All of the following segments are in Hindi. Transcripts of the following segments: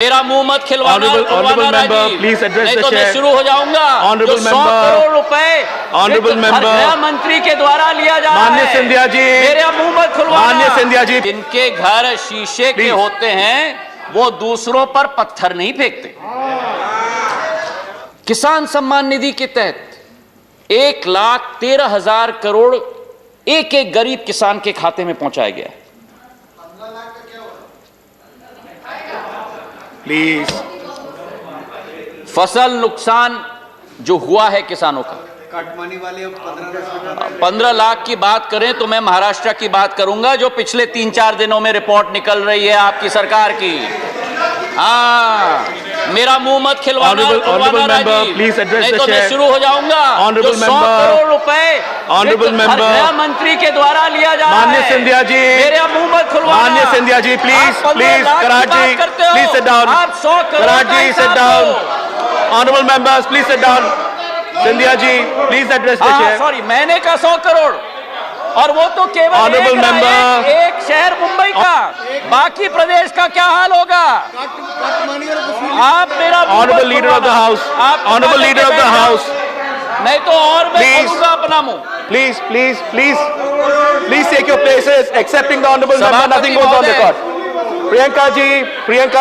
मेरा मुंह मत खिलवाना, प्लीज एड्रेस नहीं द तो मैं चेयर। शुरू हो जाऊंगा। ऑनरेबल जो 100 करोड़ रुपए ऑनरेबल मेंबर गृह मंत्री के द्वारा लिया जा रहा है। माननीय सिंधिया जी, मेरा मुंह मत खिलवाना। माननीय सिंधिया जी, जिनके घर शीशे के होते हैं वो दूसरों पर पत्थर नहीं फेंकते। किसान सम्मान निधि के तहत 1,13,000 करोड़ एक एक गरीब किसान के खाते में पहुंचाया गया है। प्लीज। फसल नुकसान जो हुआ है किसानों का, काटमानी वाले 15 लाख की बात करें तो मैं महाराष्ट्र की बात करूंगा, जो पिछले 3-4 दिनों में रिपोर्ट निकल रही है आपकी सरकार की। हाँ, मेरा मुंह मत खिलवाना, प्लीज एड्रेस नहीं द तो मैं चेयर। शुरू हो जाऊंगा। ऑनरेबल जो 100 करोड़ रुपए गृह मंत्री के द्वारा लिया जा रहा है। माननीय सिंधिया जी, मेरा मुंह मत खिलवाना। माननीय सिंधिया जी, प्लीज प्लीज कराची, प्लीज सिट डाउन। आप 100 करोड़ कराची, sit down. Honourable members, please sit down. Scindia ji, please address the chair. Sorry, मैंने कहा 100 करोड़, और वो तो केवल Honorable member, एक शहर मुंबई का, बाकी प्रदेश का क्या हाल होगा? आप मेरा honourable leader of the house, honourable leader of the house, नहीं तो और मैं Please. खोलूंगा अपना मुंह। please, please, please, please take your places. Accepting the honorable member, सभापति nothing goes on महोदय, record. प्रियंका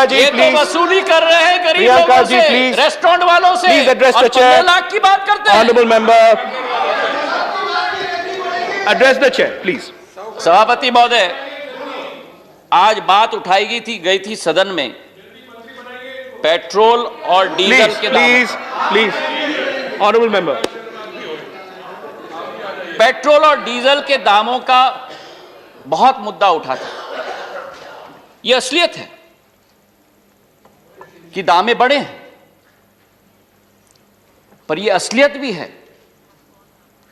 जी, ये तो please. वसूली कर रहे हैं गरीब प्रियंका लोगों जी, से, please. रेस्टोरेंट वालों से, Please address और the chair. 15 लाख की बात करते हैं। Honorable member, address the chair, please. सभापति महोदय, आज बात उठाई गई थी सदन में पेट्रोल और डीजल Please, के दाम। please, please. Honorable member. Petrol और डीजल के दामों का बहुत मुद्दा उठा था। यह असलियत है कि दामें बढ़े हैं, पर यह असलियत भी है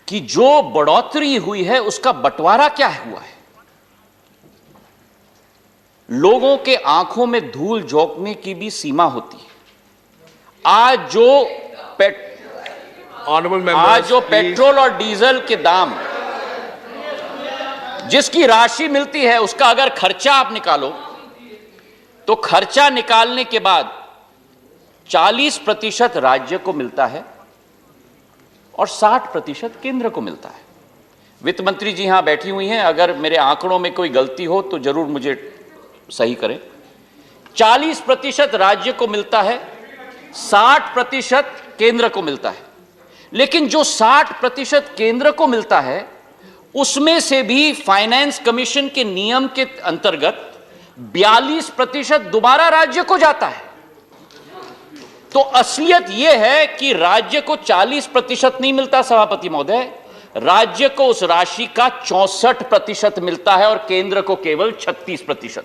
कि जो बढ़ोतरी हुई है उसका बंटवारा क्या हुआ है। लोगों के आंखों में धूल झोंकने की भी सीमा होती है। आज जो पेट्रोल और डीजल के दाम, जिसकी राशि मिलती है उसका अगर खर्चा आप निकालो तो खर्चा निकालने के बाद 40% राज्य को मिलता है और 60% केंद्र को मिलता है। वित्त मंत्री जी यहां बैठी हुई हैं, अगर मेरे आंकड़ों में कोई गलती हो तो जरूर मुझे सही करें। 40% राज्य को मिलता है, 60% केंद्र को मिलता है। लेकिन जो 60% केंद्र को मिलता है उसमें से भी फाइनेंस कमीशन के नियम के अंतर्गत 42% दोबारा राज्य को जाता है। तो असलियत यह है कि राज्य को 40% नहीं मिलता सभापति महोदय, राज्य को उस राशि का 64% मिलता है और केंद्र को केवल 36%।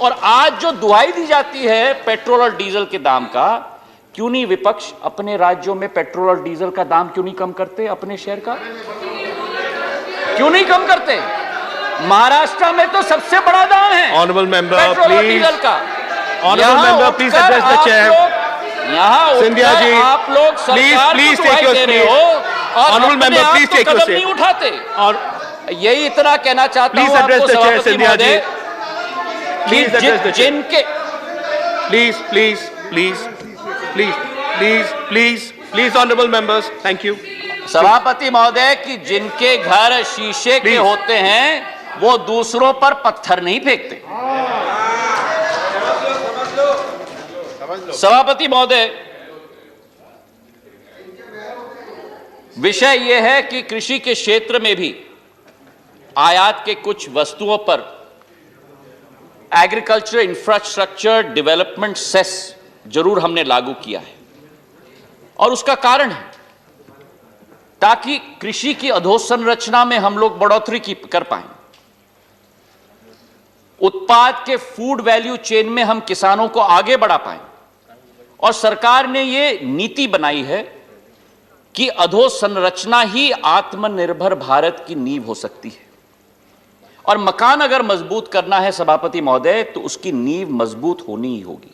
और आज जो दुहाई दी जाती है पेट्रोल और डीजल के दाम का, क्यों नहीं विपक्ष अपने राज्यों में पेट्रोल और डीजल का दाम क्यों नहीं कम करते? अपने शहर का क्यों नहीं कम करते? महाराष्ट्र में तो सबसे बड़ा दाम है Honorable member, पेट्रोल और please. डीजल का। Honorable member, please address the chair. यहाँ सिंधिया जी, आप लोग सरकार please को take your दुहाई दे रहे seat. हो और Honorable अपने member, आप please तो take your कदम seat. नहीं उठाते। और यही इतना कहना चाहता हूं Please address आपको the chair, सभापति सिंधिया जी. महोदय, Please कि address the chair. जिनके Please, please, please, please, please, please, please, honorable members, thank you. सभापति महोदय कि जिनके घर शीशे के Please. होते हैं वो दूसरों पर पत्थर नहीं फेंकते। सभापति महोदय, विषय यह है कि कृषि के क्षेत्र में भी आयात के कुछ वस्तुओं पर एग्रीकल्चर इंफ्रास्ट्रक्चर डेवलपमेंट सेस जरूर हमने लागू किया है, और उसका कारण है ताकि कृषि की अधोसंरचना में हम लोग बढ़ोतरी कर पाएं, उत्पाद के फूड वैल्यू चेन में हम किसानों को आगे बढ़ा पाएं। और सरकार ने यह नीति बनाई है कि अधोसंरचना ही आत्मनिर्भर भारत की नींव हो सकती है। और मकान अगर मजबूत करना है सभापति महोदय तो उसकी नींव मजबूत होनी ही होगी।